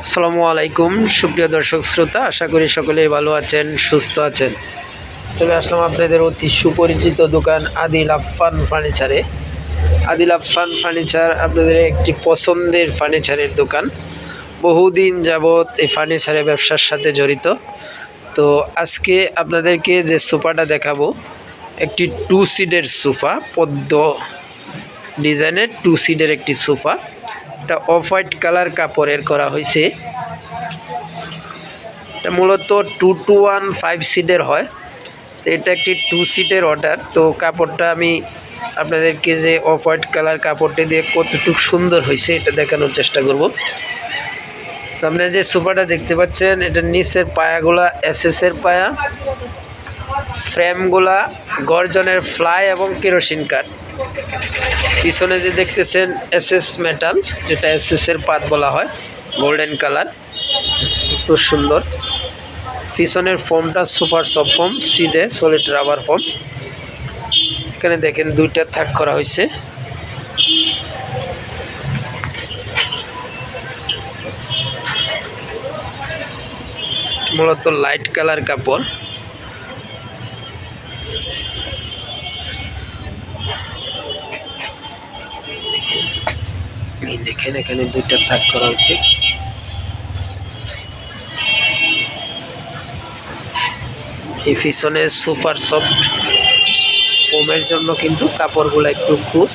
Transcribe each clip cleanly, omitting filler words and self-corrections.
আসসালামু আলাইকুম সুপ্রিয় দর্শক শ্রোতা, আশা করি সকলেই ভালো আছেন, সুস্থ আছেন। চলে আসলাম আপনাদের অতি সুপরিচিত দোকান আদিল আফফান ফার্নিচারে। আদিল আফফান ফার্নিচার আপনাদের একটি পছন্দের ফার্নিচারের দোকান। বহুদিন যাবৎ এই ফার্নিচারের ব্যবসার সাথে জড়িত। তো আজকে আপনাদেরকে যে সোফাটা দেখাবো, একটি 2 সিটের সোফা, পদ্ম ডিজাইনের 2 সিটের একটি সোফা। এটা অফ হোয়াইট কালার কাপড়ের করা হয়েছে। এটা মূলত 2 to 1 5 সিটের হয়। তো এটা একটি 2 সিটের অর্ডার। তো কাপড়টা আমি আপনাদেরকে যে অফ হোয়াইট কালার কাপড়টা দিয়ে কতটুকু সুন্দর হয়েছে এটা দেখানোর চেষ্টা করব। তো আপনারা যে সোফাটা দেখতে পাচ্ছেন, এটার নিচের পায়াগুলা এসএসের পায়া, ফ্রেমগুলা গর্জনের ফ্লাই এবং কেরোসিন কাঠ। পিছনে যে দেখতেছেন এসএস মেটাল, যেটা এসএসের পাত বলা হয়, গোল্ডেন কালার, খুব সুন্দর। পিছনের ফোমটা সুপার সফট ফোম, সিডে সলিড রাবার ফোম। এখানে দেখেন 2টা থাক করা হয়েছে। মূলত লাইট কালার কাপড়। দেখেন এখানে 2টা থাক করা হয়েছে। এই পিছনে সুপার সফট ফোমের জন্য কিন্তু কাপড়গুলো একটু খুশ।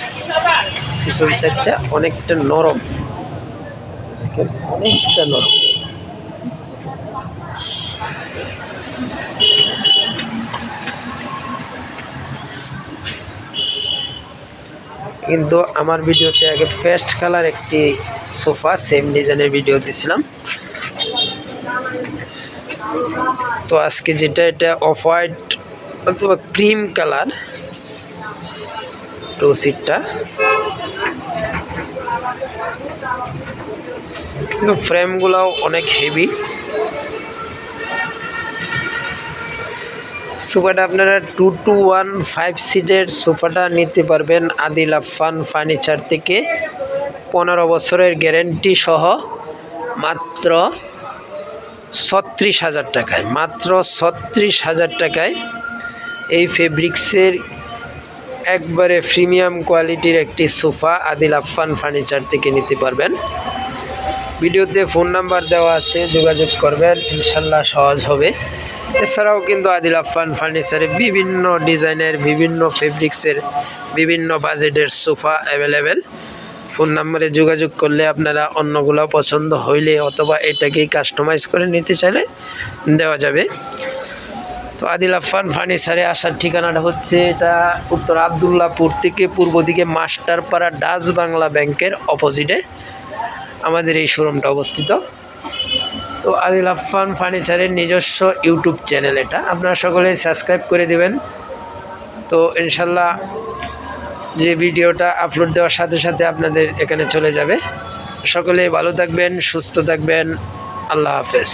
পিছন সাইডটা অনেকটা নরম, দেখেন অনেকটা নরম। কিন্তু আমার ভিডিওতে আগে পেস্ট কালার একটি সোফা সেম ডিজাইনের ভিডিও দিয়েছিলাম। তো আজকে যেটা, এটা অফ হোয়াইট অথবা ক্রিম কালার 2 সিটটা। কিন্তু ফ্রেমগুলোও অনেক হেভি। সোফাটা আপনারা 2 to 1 5 সিটের সোফাটা নিতে পারবেন আদিল আফফান ফার্নিচার থেকে 15 বছরের গ্যারেন্টি সহ মাত্র 36,000 টাকায়। মাত্র 36,000 টাকায় এই ফেব্রিক্সের একবারে প্রিমিয়াম কোয়ালিটির একটি সোফা আদিল আফফান ফার্নিচার থেকে নিতে পারবেন। ভিডিওতে ফোন নাম্বার দেওয়া আছে, যোগাযোগ করবেন, ইনশাল্লাহ সহজ হবে। এছাড়াও কিন্তু আদিল আফফান ফার্নিচারে বিভিন্ন ডিজাইনের, বিভিন্ন ফেব্রিক্সের, বিভিন্ন বাজেটের সোফা অ্যাভেলেবেল। ফোন নাম্বারে যোগাযোগ করলে আপনারা অন্যগুলো পছন্দ হইলে অথবা এটাকেই কাস্টমাইজ করে নিতে চাইলে দেওয়া যাবে। তো আদিল আফফান ফার্নিচারে আসার ঠিকানাটা হচ্ছে, এটা উত্তর আবদুল্লাপুর থেকে পূর্ব দিকে মাস্টারপাড়া ডাচ বাংলা ব্যাংকের অপোজিটে আমাদের এই শোরুমটা অবস্থিত। তো আদিল আফফান ফার্নিচারের নিজস্ব ইউটিউব চ্যানেল এটা, আপনারা সকলে সাবস্ক্রাইব করে দেবেন। তো ইনশাল্লাহ যে ভিডিওটা আপলোড দেওয়ার সাথে সাথে আপনাদের এখানে চলে যাবে। সকলে ভালো থাকবেন, সুস্থ থাকবেন, আল্লাহ হাফেজ।